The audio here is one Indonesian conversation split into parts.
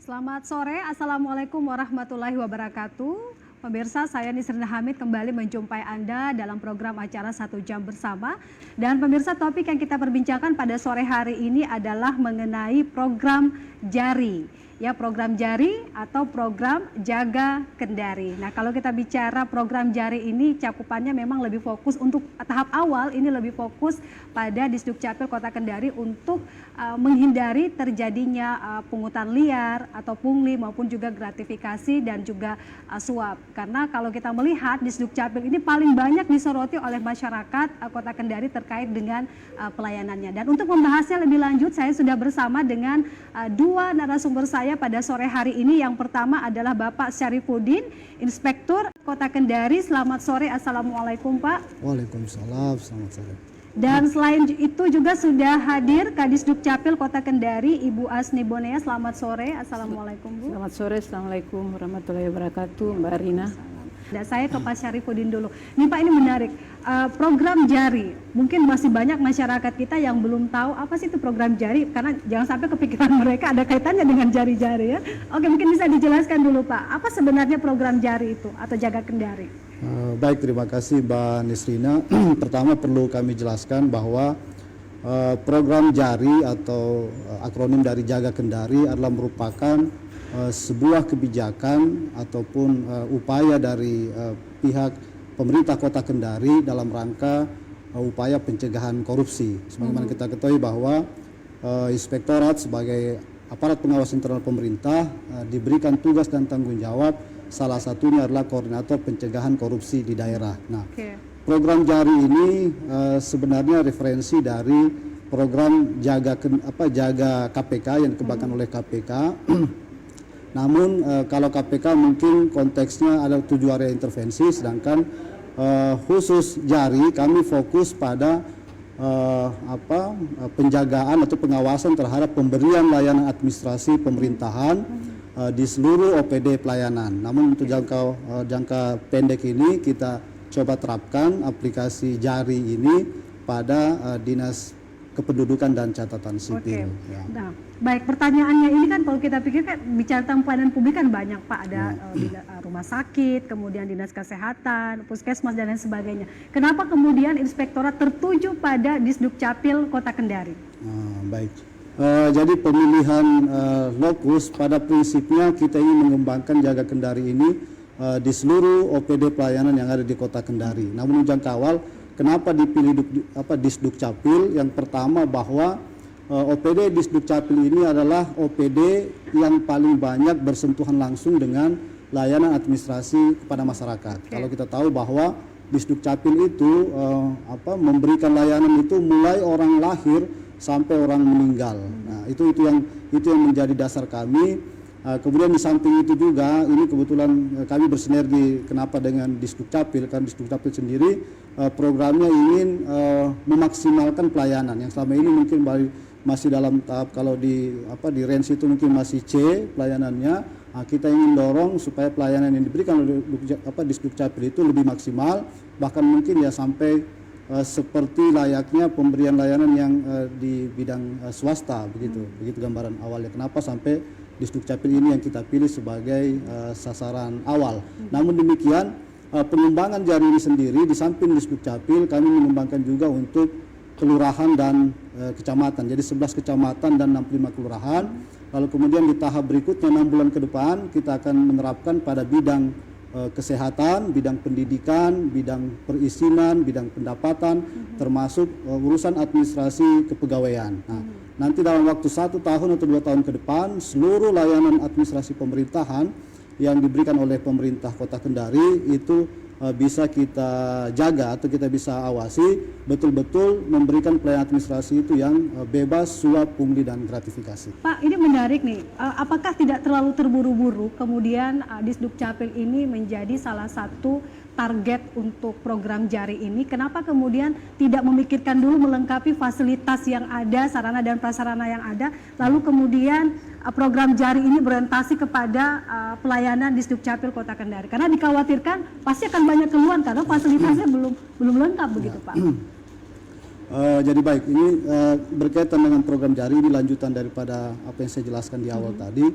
Selamat sore, Assalamualaikum warahmatullahi wabarakatuh. Pemirsa, saya Nisrina Hamid kembali menjumpai Anda dalam program acara 1 Jam Bersama. Dan pemirsa, topik yang kita perbincangkan pada sore hari ini adalah mengenai program JARI. Ya, program JARI atau program Jaga Kendari. Nah, kalau kita bicara program JARI ini cakupannya memang lebih fokus untuk tahap awal ini lebih fokus pada Disdukcapil Kota Kendari untuk menghindari terjadinya pungutan liar atau pungli maupun juga gratifikasi dan juga suap. Karena kalau kita melihat Disdukcapil ini paling banyak disoroti oleh masyarakat Kota Kendari terkait dengan pelayanannya. Dan untuk membahasnya lebih lanjut, saya sudah bersama dengan dua narasumber saya pada sore hari ini. Yang pertama adalah Bapak Syarifuddin, Inspektur Kota Kendari. Selamat sore, Assalamualaikum Pak. Waalaikumsalam, selamat sore. Dan selain itu juga sudah hadir Kadisdukcapil Kota Kendari, Ibu Asni Bonea. Selamat sore, Assalamualaikum Bu. Selamat sore, Assalamualaikum warahmatullahi wabarakatuh, Mbak Rina. Nah, saya ke Pak Syarifuddin dulu. Nih Pak, ini menarik. Program JARI, mungkin masih banyak masyarakat kita yang belum tahu apa sih itu program JARI, karena jangan sampai kepikiran mereka ada kaitannya dengan jari-jari ya. Oke, mungkin bisa dijelaskan dulu Pak, apa sebenarnya program JARI itu atau Jaga Kendari? Baik, terima kasih Mbak Nisrina. Pertama perlu kami jelaskan bahwa program JARI atau akronim dari Jaga Kendari adalah merupakan sebuah kebijakan ataupun upaya dari pihak pemerintah Kota Kendari dalam rangka upaya pencegahan korupsi. Sebagaimana kita ketahui bahwa Inspektorat sebagai aparat pengawas internal pemerintah diberikan tugas dan tanggung jawab, salah satunya adalah koordinator pencegahan korupsi di daerah. Nah, program JARI ini sebenarnya referensi dari program jaga KPK yang dikembangkan oleh KPK. Namun kalau KPK mungkin konteksnya ada 7 area intervensi, sedangkan khusus JARI kami fokus pada penjagaan atau pengawasan terhadap pemberian layanan administrasi pemerintahan di seluruh OPD pelayanan. Namun untuk jangka pendek ini kita coba terapkan aplikasi JARI ini pada Dinas Kependudukan dan Catatan Sipil. Ya. Nah, baik, pertanyaannya ini kan kalau kita pikir kan bicara tentang pelayanan publik kan banyak Pak, ada rumah sakit, kemudian dinas kesehatan, puskesmas dan lain sebagainya. Kenapa kemudian Inspektorat tertuju pada Disdukcapil Kota Kendari? Baik, jadi pemilihan lokus pada prinsipnya kita ingin mengembangkan Jaga Kendari ini di seluruh OPD pelayanan yang ada di Kota Kendari. Namun jangka awal kenapa dipilih Disdukcapil? Yang pertama bahwa OPD Disdukcapil ini adalah OPD yang paling banyak bersentuhan langsung dengan layanan administrasi kepada masyarakat. Kalau kita tahu bahwa Disdukcapil itu memberikan layanan itu mulai orang lahir sampai orang meninggal. Nah, itu yang menjadi dasar kami. Kemudian di samping itu juga ini kebetulan kami bersinergi kenapa dengan Disdukcapil, kan Disdukcapil sendiri programnya ingin memaksimalkan pelayanan yang selama ini mungkin masih dalam tahap, kalau di range itu mungkin masih C pelayanannya. Kita ingin dorong supaya pelayanan yang diberikan oleh Disdukcapil itu lebih maksimal, bahkan mungkin ya sampai seperti layaknya pemberian layanan yang di bidang swasta, begitu gambaran awalnya. Kenapa sampai Disdukcapil ini yang kita pilih sebagai sasaran awal. Namun demikian pengembangan JARI ini sendiri di samping Disdukcapil kami mengembangkan juga untuk kelurahan dan kecamatan. Jadi 11 kecamatan dan 65 kelurahan. Lalu kemudian di tahap berikutnya 6 bulan ke depan kita akan menerapkan pada bidang kesehatan, bidang pendidikan, bidang perizinan, bidang pendapatan, termasuk urusan administrasi kepegawaian. Nah, nanti dalam waktu 1 tahun atau 2 tahun ke depan, seluruh layanan administrasi pemerintahan yang diberikan oleh pemerintah Kota Kendari itu bisa kita jaga atau kita bisa awasi betul-betul memberikan pelayanan administrasi itu yang bebas suap, pungli, dan gratifikasi. Pak, ini menarik nih. Apakah tidak terlalu terburu-buru kemudian Disdukcapil ini menjadi salah satu target untuk program JARI ini? Kenapa kemudian tidak memikirkan dulu melengkapi fasilitas yang ada, sarana dan prasarana yang ada, lalu kemudian program JARI ini berorientasi kepada pelayanan Disdukcapil Kota Kendari? Karena dikhawatirkan pasti akan banyak keluhan karena fasilitasnya belum lengkap, begitu Pak. Jadi baik, ini berkaitan dengan program JARI, ini lanjutan daripada apa yang saya jelaskan di awal tadi.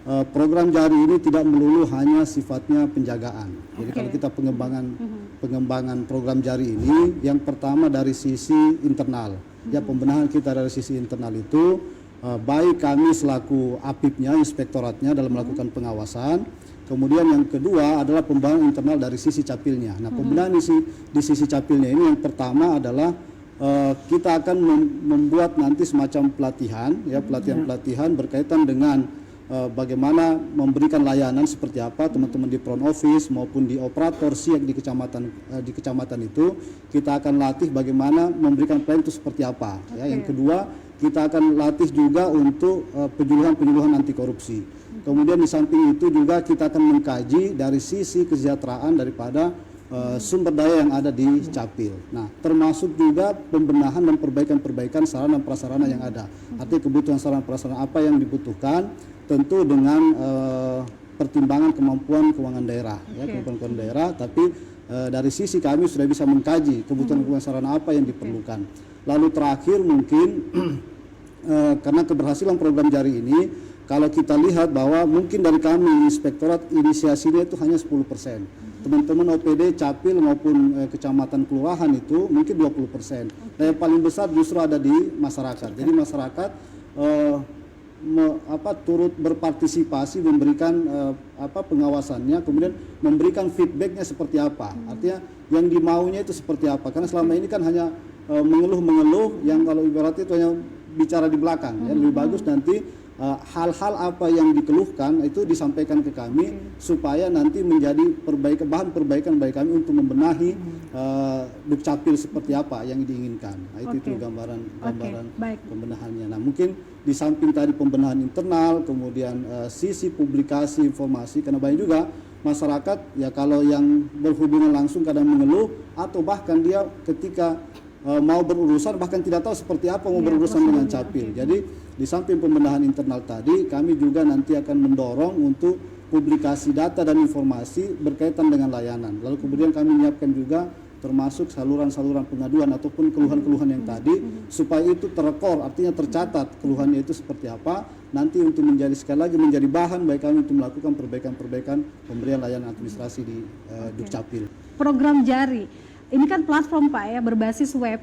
program jari ini tidak melulu hanya sifatnya penjagaan. Jadi kalau kita pengembangan program jari ini, yang pertama dari sisi internal, ya pembenahan kita dari sisi internal itu, baik kami selaku APIP-nya, inspektoratnya dalam melakukan pengawasan. Kemudian yang kedua adalah pembenahan internal dari sisi capilnya. Nah, pembenahan di sisi capilnya ini yang pertama adalah kita akan membuat nanti semacam pelatihan, ya pelatihan berkaitan dengan bagaimana memberikan layanan seperti apa teman-teman di front office maupun di operator siak di kecamatan itu, kita akan latih bagaimana memberikan pelayanan itu seperti apa. Ya, yang kedua kita akan latih juga untuk penyuluhan anti korupsi. Kemudian di samping itu juga kita akan mengkaji dari sisi kesejahteraan daripada sumber daya yang ada di Capil. Nah, termasuk juga pembenahan dan perbaikan sarana dan prasarana yang ada. Artinya kebutuhan sarana prasarana apa yang dibutuhkan, tentu dengan pertimbangan kemampuan keuangan daerah, ya kemampuan keuangan daerah. Tapi dari sisi kami sudah bisa mengkaji kebutuhan sarana apa yang diperlukan. Lalu terakhir mungkin karena keberhasilan program jari ini, kalau kita lihat bahwa mungkin dari kami inspektorat inisiasinya itu hanya 10%. Teman-teman OPD Capil maupun kecamatan kelurahan itu mungkin 20%. Dan yang paling besar justru ada di masyarakat. Jadi masyarakat turut berpartisipasi, memberikan pengawasannya, kemudian memberikan feedbacknya seperti apa. Artinya yang dimaunya itu seperti apa. Karena selama ini kan hanya mengeluh-mengeluh, yang kalau ibaratnya itu hanya bicara di belakang. Ya, lebih bagus nanti hal-hal apa yang dikeluhkan itu disampaikan ke kami supaya nanti menjadi bahan perbaikan bagi kami untuk membenahi Dukcapil seperti apa yang diinginkan. Nah, itu gambaran pembenahannya. Nah, mungkin di samping tadi pembenahan internal, kemudian sisi publikasi informasi, karena banyak juga masyarakat ya kalau yang berhubungan langsung kadang mengeluh atau bahkan dia ketika mau berurusan bahkan tidak tahu seperti apa mau berurusan dengan Capil. Jadi di samping pembenahan internal tadi, kami juga nanti akan mendorong untuk publikasi data dan informasi berkaitan dengan layanan. Lalu kemudian kami menyiapkan juga termasuk saluran-saluran pengaduan ataupun keluhan-keluhan yang tadi, supaya itu terekor, artinya tercatat keluhannya itu seperti apa, nanti untuk menjadi sekali lagi menjadi bahan bagi kami untuk melakukan perbaikan-perbaikan pemberian layanan administrasi di Dukcapil. Program jari, ini kan platform Pak ya, berbasis web.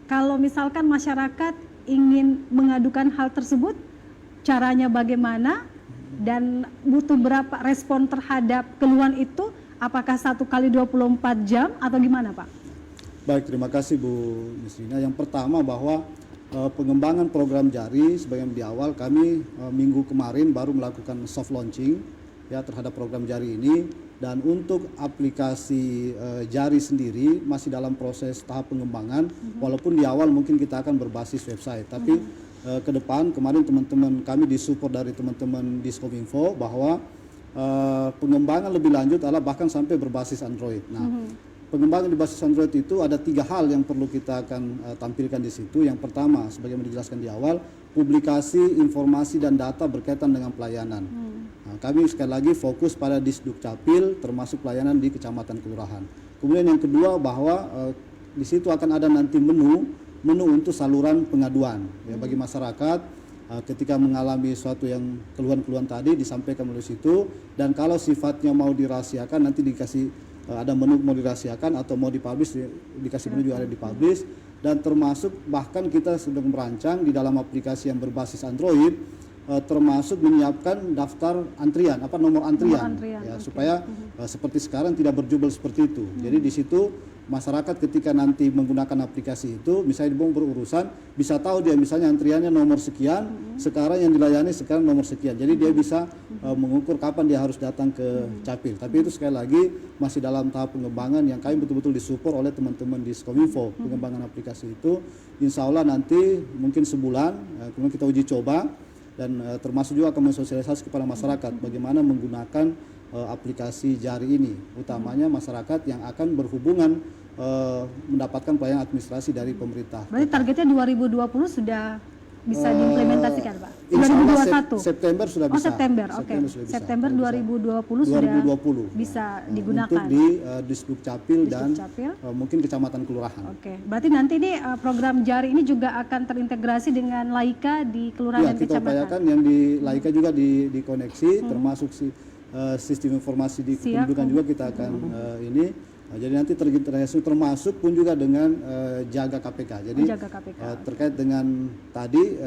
Kalau misalkan masyarakat ingin mengadukan hal tersebut, caranya bagaimana dan butuh berapa respon terhadap keluhan itu? Apakah 1 kali 24 jam atau gimana Pak? Baik, terima kasih Bu Nisrina. Yang pertama bahwa pengembangan program jari sebagian di awal kami minggu kemarin baru melakukan soft launching ya terhadap program jari ini, dan untuk aplikasi jari sendiri masih dalam proses tahap pengembangan, walaupun di awal mungkin kita akan berbasis website, tapi ke depan kemarin teman-teman kami disupport dari teman-teman Diskominfo bahwa pengembangan lebih lanjut adalah bahkan sampai berbasis Android. Nah, pengembangan di basis Android itu ada 3 hal yang perlu kita akan tampilkan di situ. Yang pertama, sebagaimana dijelaskan di awal, publikasi informasi dan data berkaitan dengan pelayanan. Nah, kami sekali lagi fokus pada Disduk Capil termasuk pelayanan di kecamatan kelurahan. Kemudian yang kedua bahwa di situ akan ada nanti menu untuk saluran pengaduan ya, bagi masyarakat ketika mengalami suatu yang keluhan-keluhan tadi disampaikan melalui situ, dan kalau sifatnya mau dirahasiakan nanti dikasih ada menu mau dirahasiakan atau mau dipublish, dikasih menu juga ada dipublish. Dan termasuk bahkan kita sedang merancang di dalam aplikasi yang berbasis Android termasuk menyiapkan daftar antrian, nomor antrian ya, supaya seperti sekarang tidak berjubel seperti itu. Jadi di situ masyarakat ketika nanti menggunakan aplikasi itu, misalnya mau berurusan, bisa tahu dia misalnya antriannya nomor sekian, sekarang yang dilayani sekarang nomor sekian. Jadi dia bisa mengukur kapan dia harus datang ke Capil. Tapi itu sekali lagi masih dalam tahap pengembangan yang kami betul-betul disupport oleh teman-teman di Skominfo. Pengembangan aplikasi itu insya Allah nanti mungkin sebulan, kemudian kita uji coba, dan termasuk juga akan mensosialisasi kepada masyarakat bagaimana menggunakan aplikasi jari ini, utamanya masyarakat yang akan berhubungan mendapatkan pelayanan administrasi dari pemerintah. Berarti targetnya 2020 sudah bisa diimplementasikan Pak? Insya Allah 2021. September sudah Oh bisa. September, oke. September sudah bisa. September 2020 sudah 2020 bisa digunakan. untuk di Disduk Capil dan Capil. mungkin kecamatan kelurahan. Oke, berarti nanti ini program JARI ini juga akan terintegrasi dengan Laika di kelurahan Ya, dan kita kecamatan. upayakan yang di Laika juga dikoneksi, termasuk sistem informasi di kependudukan juga kita akan ini. Jadi nanti terintegrasi termasuk pun juga dengan jaga KPK. Jadi Jaga KPK. terkait dengan tadi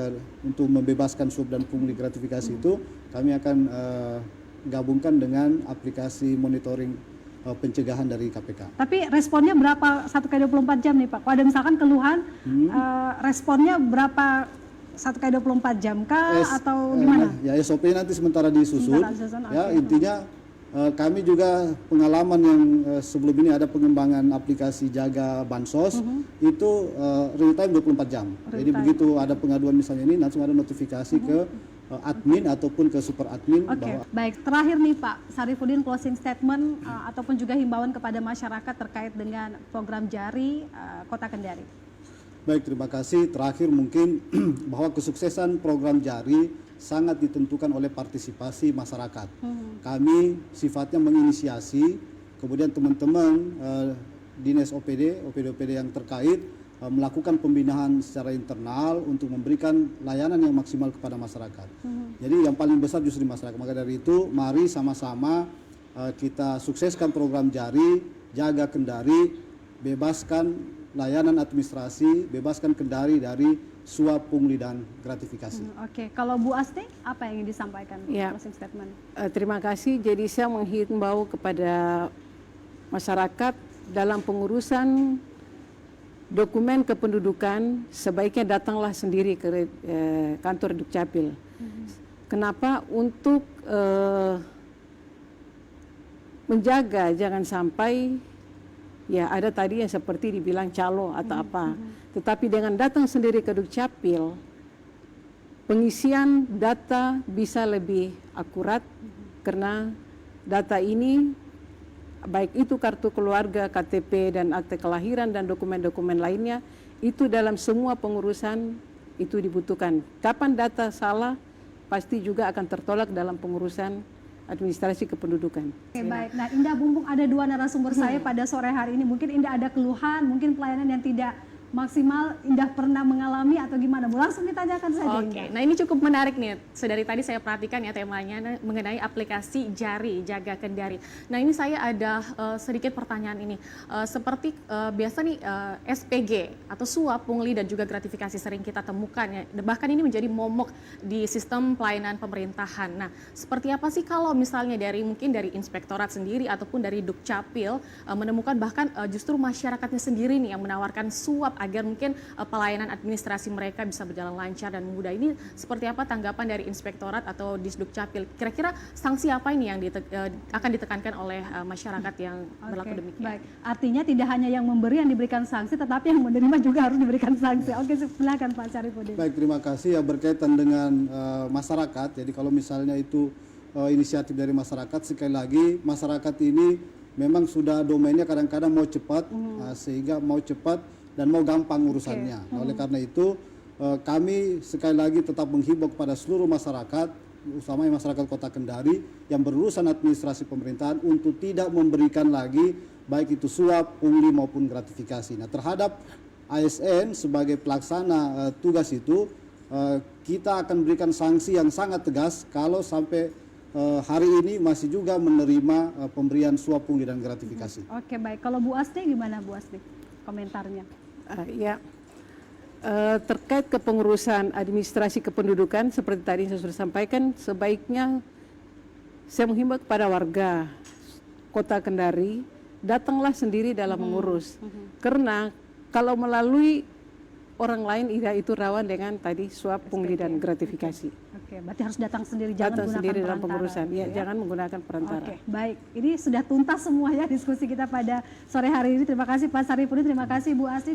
untuk membebaskan suap dan pungli gratifikasi itu kami akan gabungkan dengan aplikasi monitoring pencegahan dari KPK. Tapi responnya berapa 1x24 jam nih Pak? Kalau ada misalkan keluhan, responnya berapa 1x24 jam kah atau gimana? Ya SOP nanti sementara disusun. Sementara disusun, Ya oke. intinya kami juga pengalaman yang sebelum ini ada pengembangan aplikasi jaga bansos itu real time 24 jam. Jadi begitu ada pengaduan misalnya ini langsung ada notifikasi ke admin ataupun ke super admin Oke, bahwa baik. Terakhir nih Pak Sarifudin, closing statement ataupun juga himbauan kepada masyarakat terkait dengan program JARI Kota Kendari. baik, terima kasih. Terakhir mungkin bahwa kesuksesan program JARI sangat ditentukan oleh partisipasi masyarakat. Kami sifatnya menginisiasi, kemudian teman-teman dinas OPD yang terkait melakukan pembinaan secara internal untuk memberikan layanan yang maksimal kepada masyarakat. Jadi yang paling besar justru di masyarakat. Maka dari itu mari sama-sama kita sukseskan program JARI, jaga Kendari, bebaskan layanan administrasi, bebaskan Kendari dari suap, pungli, dan gratifikasi. Oke, kalau Bu Asti apa yang ingin disampaikan Ya. closing statement? Terima kasih. Jadi saya menghimbau kepada masyarakat dalam pengurusan dokumen kependudukan sebaiknya datanglah sendiri ke kantor Dukcapil. Kenapa? Untuk menjaga jangan sampai ya ada tadi yang seperti dibilang calo atau apa. Tetapi dengan datang sendiri ke Dukcapil, pengisian data bisa lebih akurat karena data ini baik itu kartu keluarga, KTP dan akte kelahiran dan dokumen-dokumen lainnya itu dalam semua pengurusan itu dibutuhkan. Kapan data salah pasti juga akan tertolak dalam pengurusan administrasi kependudukan. Oke, baik. Nah, Indah Bumbung ada dua narasumber saya pada sore hari ini. Mungkin Indah ada keluhan, mungkin pelayanan yang tidak maksimal Indah pernah mengalami atau gimana? Bu, langsung ditanyakan saja. Oke, nah ini cukup menarik nih. Sedari tadi saya perhatikan ya temanya mengenai aplikasi JARI, Jaga Kendari. Nah ini saya ada sedikit pertanyaan ini. Seperti biasa nih SPG atau suap, pungli dan juga gratifikasi sering kita temukan ya. Bahkan ini menjadi momok di sistem pelayanan pemerintahan. Nah seperti apa sih kalau misalnya mungkin dari inspektorat sendiri ataupun dari Dukcapil menemukan bahkan justru masyarakatnya sendiri nih yang menawarkan suap agar mungkin pelayanan administrasi mereka bisa berjalan lancar dan mudah. Ini seperti apa tanggapan dari inspektorat atau Disduk Capil? Kira-kira sanksi apa ini yang akan ditekankan oleh masyarakat yang berlaku demikian? Baik, artinya tidak hanya yang memberi yang diberikan sanksi, tetapi yang menerima juga harus diberikan sanksi. Oke, silakan Pak Sarifudin. Baik, terima kasih. Ya berkaitan dengan masyarakat, jadi kalau misalnya itu inisiatif dari masyarakat, sekali lagi masyarakat ini memang sudah domainnya kadang-kadang mau cepat, sehingga mau cepat dan mau gampang urusannya. Nah, oleh karena itu kami sekali lagi tetap menghimbau kepada seluruh masyarakat, utamanya masyarakat Kota Kendari yang berurusan administrasi pemerintahan untuk tidak memberikan lagi baik itu suap, pungli maupun gratifikasi. Nah, terhadap ASN sebagai pelaksana tugas itu kita akan berikan sanksi yang sangat tegas kalau sampai hari ini masih juga menerima pemberian suap, pungli dan gratifikasi. Oke, baik. Kalau Bu Asti gimana Bu Asti komentarnya? Terkait kepengurusan administrasi kependudukan seperti tadi saya sudah sampaikan, sebaiknya saya menghimbau kepada warga Kota Kendari datanglah sendiri dalam mengurus, karena kalau melalui orang lain itu rawan dengan tadi suap, pungli dan gratifikasi. Oke, berarti harus datang sendiri, jangan Datang menggunakan sendiri dalam perantara, pengurusan, gitu ya, jangan menggunakan perantara. Oke, baik. Ini sudah tuntas semua ya diskusi kita pada sore hari ini. Terima kasih Pak Sarifudin, terima kasih Bu Asti.